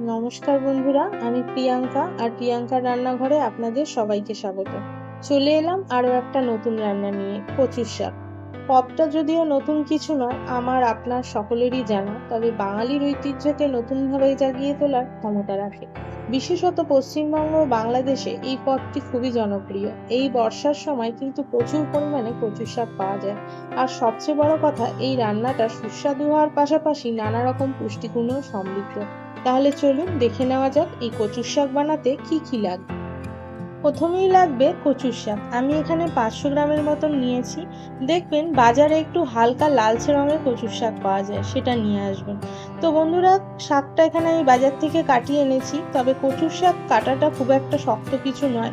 নমস্কার বন্ধুরা, আমি প্রিয়াঙ্কা আর প্রিয়াঙ্কার রান্নাঘরে আপনাদের সবাইকে স্বাগত। চলে এলাম আরো একটা নতুন রান্না নিয়ে, কচুর শাক। পদটা যদিও নতুন কিছু নয়, আমার আপনার সকলেরই জানা, তবে বাঙালির ঐতিহ্যকে নতুনভাবে জাগিয়ে তোলার ক্ষমতা রাখে। বিশেষত পশ্চিমবঙ্গ ও বাংলাদেশে এই পদটি খুবই জনপ্রিয়। এই বর্ষার সময় কিন্তু প্রচুর পরিমাণে কচুর শাক পাওয়া যায়। আর সবচেয়ে বড় কথা, এই রান্নাটা সুস্বাদু হওয়ার পাশাপাশি নানা রকম পুষ্টিগুণেও সমৃদ্ধ। তাহলে চলুন দেখে নেওয়া যাক এই কচুর শাক বানাতে কি কি লাগবে। প্রথমেই লাগবে কচুর শাক। আমি এখানে 500 গ্রামের মতন নিয়েছি। দেখবেন বাজারে একটু হালকা লালচে রঙের কচুর শাক পাওয়া যায়, সেটা নিয়ে আসবেন। তো বন্ধুরা, শাকটা এখানে আমি বাজার থেকে কাটিয়ে এনেছি। তবে কচুর শাক কাটাটা খুব একটা শক্ত কিছু নয়।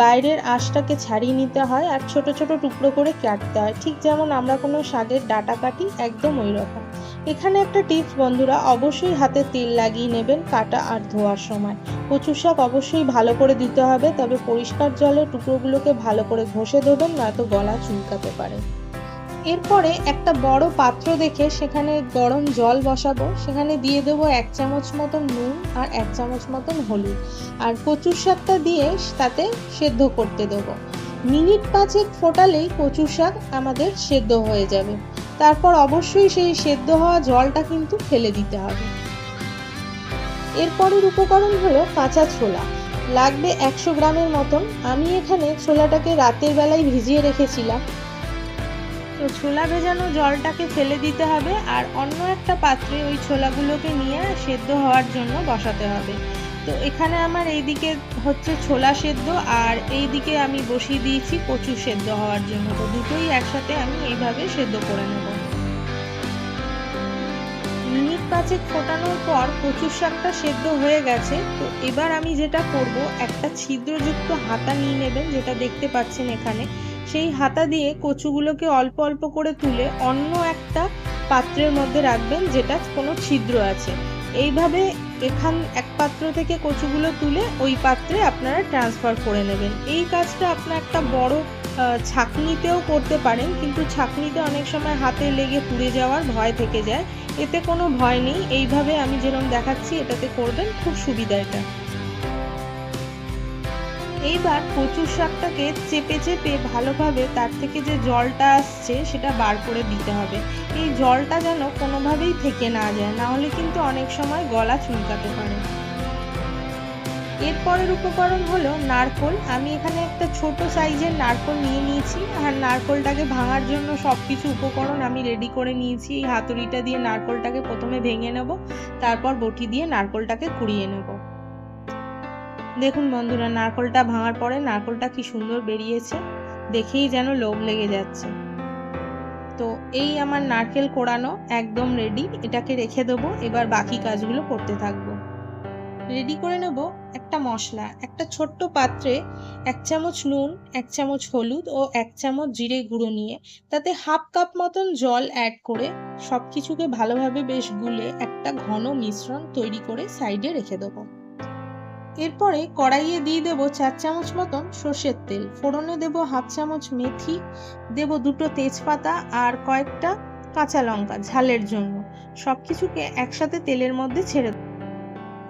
বাইরের আঁশটাকে ছাড়িয়ে নিতে হয় আর ছোট ছোট টুকরো করে কাটতে হয়, ঠিক যেমন আমরা কোনো শাকের ডাঁটা কাটি, একদম ওই রকম। এখানে একটা টিপস বন্ধুরা, অবশ্যই হাতে তেল লাগিয়ে নেবেন কাটা আর ধোয়ার সময়। কচুর শাক অবশ্যই ভালো করে দিতে হবে, তবে পরিষ্কার জলে টুকরোগুলোকে ভালো করে ঘষে দেবেন, নয়তো গলা চুলকাতে পারে। এরপরে একটা বড় পাত্র দেখে সেখানে গরম জল বসাবো। সেখানে দিয়ে দেবো 1 চামচ মতন নুন আর 1 চামচ মতন হলুদ, আর কচুর শাকটা দিয়ে তাতে সেদ্ধ করতে দেবো। মিনিট 5 ফোটালেই কচুর শাক আমাদের সেদ্ধ হয়ে যাবে। তারপর অবশ্যই সেই সেদ্ধ হওয়া জলটা কিন্তু ফেলে দিতে হবে। এরপরের উপকরণ হলো কাঁচা ছোলা। লাগবে 100 গ্রামের মতন। আমি এখানে ছোলাটাকে রাতের বেলায় ভিজিয়ে রেখেছিলাম। তো ছোলা ভেজানো জলটাকে ফেলে দিতে হবে আর অন্য একটা পাত্রে ওই ছোলাগুলোকে নিয়ে সেদ্ধ হওয়ার জন্য বসাতে হবে। তো এখানে আমার এইদিকে হচ্ছে ছোলা সেদ্ধ আর এইদিকে আমি বসিয়ে দিয়েছি কচু সেদ্ধ হওয়ার জন্য। তো দুটোই একসাথে আমি এইভাবে সেদ্ধ করে নেব। মিনিট 5 ফোটানোর পর কচুর শাকটা সেদ্ধ হয়ে গেছে। তো এবার আমি যেটা করব, একটা ছিদ্রযুক্ত হাতা নিয়ে নেবেন, যেটা দেখতে পাচ্ছেন এখানে। সেই হাতা দিয়ে কচুগুলোকে অল্প অল্প করে তুলে অন্য একটা পাত্রের মধ্যে রাখবেন, যেটা কোনো ছিদ্র আছে। এইভাবে এক পাত্র থেকে কচুগুলো তুলে ওই পাত্রে আপনারা ট্রান্সফার করে নেবেন। এই কাজটা আপনার একটা বড় ছাঁকনিতেও করতে পারেন, কিন্তু ছাঁকনিতে অনেক সময় হাতে লেগে পুড়ে যাওয়ার ভয় থেকে যায়। এতে কোনো ভয় নেই, এইভাবে আমি যেরকম দেখাচ্ছি এটাতে করবেন, খুব সুবিধা এটা। এইবার কচুর শাকটাকে চেপে চেপে ভালোভাবে তার থেকে যে জলটা আসছে সেটা বার করে দিতে হবে। এই জলটা যেন কোনোভাবেই থেকে না যায়, না হলে কিন্তু অনেক সময় গলা চুলকাতে পারে। এরপরের উপকরণ হলো নারকোল। আমি এখানে একটা ছোট সাইজের নারকোল নিয়ে নিয়েছি আর নারকোলটাকে ভাঙার জন্য সবকিছু উপকরণ আমি রেডি করে নিয়েছি। এই হাতুড়িটা দিয়ে নারকোলটাকে প্রথমে ভেঙে নেব, তারপর বটি দিয়ে নারকোলটাকে কুড়িয়ে নেব। দেখুন বন্ধুরা, নারকোলটা ভাঙার পরে নারকোলটা কি সুন্দর বেরিয়েছে, দেখেই যেন লোভ লেগে যাচ্ছে। তো এই আমার নারকেল কোড়ানো একদম রেডি, এটাকে রেখে দেবো। এবার বাকি কাজগুলো করতে থাকবো। রেডি করে নেব একটা মশলা। একটা ছোট্ট পাত্রে 1 চামচ নুন, 1 চামচ হলুদ ও 1 চামচ জিরে গুঁড়ো নিয়ে তাতে হাফ কাপ মতন জল অ্যাড করে সবকিছুকে ভালোভাবে বেশ গুলে একটা ঘন মিশ্রণ তৈরি করে সাইডে রেখে দেবো। এরপরে কড়াইয়ে দিয়ে দেবো 4 চামচ মতন সর্ষের তেল। ফোড়নে দেবো হাফ চামচ মেথি, দেবো 2টো তেজপাতা আর কয়েকটা কাঁচা লঙ্কা ঝালের জন্য। সবকিছুকে একসাথে তেলের মধ্যে ছেড়ে দেবো।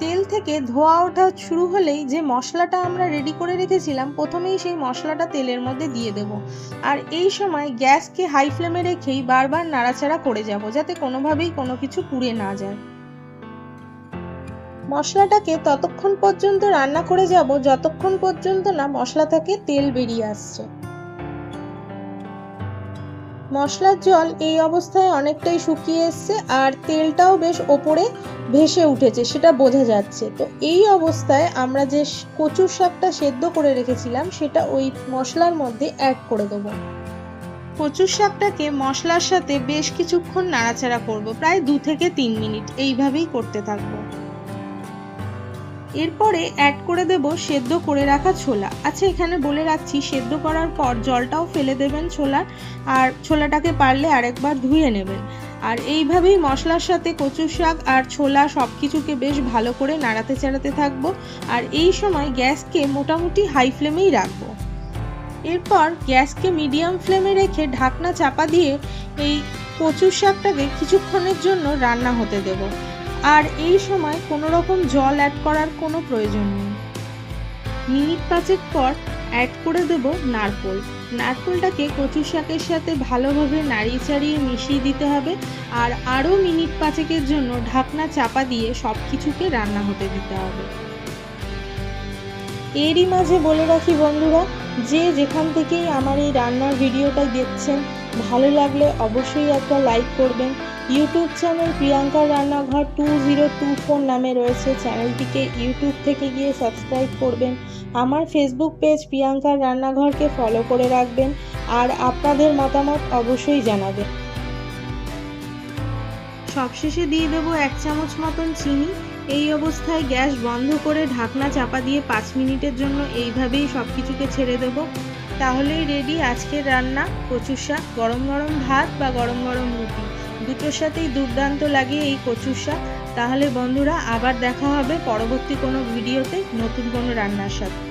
তেল থেকে ধোয়া ওঠা শুরু হলেই যে মশলাটা আমরা রেডি করে রেখেছিলাম, প্রথমেই সেই মশলাটা তেলের মধ্যে দিয়ে দেব। আর এই সময় গ্যাসকে হাই ফ্লেমে রেখেই বারবার নাড়াচাড়া করে যাব, যাতে কোনোভাবেই কোনো কিছু পুড়ে না যায়। মশলাটাকে ততক্ষণ পর্যন্ত রান্না করে যাব যতক্ষণ পর্যন্ত না মশলা থেকে তেল বেরিয়ে আসছে। মশলার জল এই অবস্থায় অনেকটাই শুকিয়ে এসছে আর তেলটাও বেশ ওপরে ভেসে উঠেছে, সেটা বোঝা যাচ্ছে। তো এই অবস্থায় আমরা যে কচুর শাকটা সেদ্ধ করে রেখেছিলাম সেটা ওই মশলার মধ্যে অ্যাড করে দেবো। কচুর শাকটাকে মশলার সাথে বেশ কিছুক্ষণ নাড়াচাড়া করব, প্রায় 2 থেকে 3 মিনিট এইভাবেই করতে থাকবো। এরপরে অ্যাড করে দেব সেদ্ধ করে রাখা ছোলা। আচ্ছা, এখানে বলে রাখছি, সেদ্ধ করার পর জলটাও ফেলে দেবেন ছোলার, আর ছোলাটাকে পারলে আরেকবার ধুয়ে নেবেন। আর এইভাবেই মশলার সাথে কচুর শাক আর ছোলা সব কিছুকে বেশ ভালো করে নাড়াতে চাড়াতে থাকবো। আর এই সময় গ্যাসকে মোটামুটি হাই ফ্লেমেই রাখবো। এরপর গ্যাসকে মিডিয়াম ফ্লেমে রেখে ঢাকনা চাপা দিয়ে এই কচুর শাকটাকে কিছুক্ষণের জন্য রান্না হতে দেব। আর এই সময় কোনো রকম জল অ্যাড করার কোনো প্রয়োজন নেই। মিনিট 5 পর অ্যাড করে দেব নারকোল। নারকোলটাকে কচু শাকের সাথে ভালোভাবে নাড়িয়ে চাড়িয়ে মিশিয়ে দিতে হবে আর আরও মিনিট 5 জন্য ঢাকনা চাপা দিয়ে সব কিছুকে রান্না হতে দিতে হবে। এরই মাঝে বলে রাখি বন্ধুরা, যে যেখান থেকেই আমার এই রান্নার ভিডিওটা দেখছেন, ভালো লাগলে অবশ্যই একটা লাইক করবেন। ইউটিউব চ্যানেল প্রিয়াঙ্কার রান্নাঘর 2024 নামে রয়েছে, চ্যানেলটিকে ইউটিউব থেকে গিয়ে সাবস্ক্রাইব করবেন। আমার ফেসবুক পেজ প্রিয়াঙ্কার রান্নাঘরকে ফলো করে রাখবেন আর আপনাদের মতামত অবশ্যই জানাবেন। সবশেষে দিয়ে দেবো 1 চামচ মতন চিনি। এই অবস্থায় গ্যাস বন্ধ করে ঢাকনা চাপা দিয়ে 5 মিনিটের জন্য এইভাবেই সব কিছুকে ছেড়ে দেব। তাহলেই রেডি আজকের রান্না কচুর শাক। গরম গরম ভাত বা গরম গরম রুটি দুটোর সাথেই দুর্দান্ত লাগে এই কচুর শাক। তাহলে বন্ধুরা আবার দেখা হবে পরবর্তী কোনো ভিডিওতে নতুন কোনো রান্নার সাথে।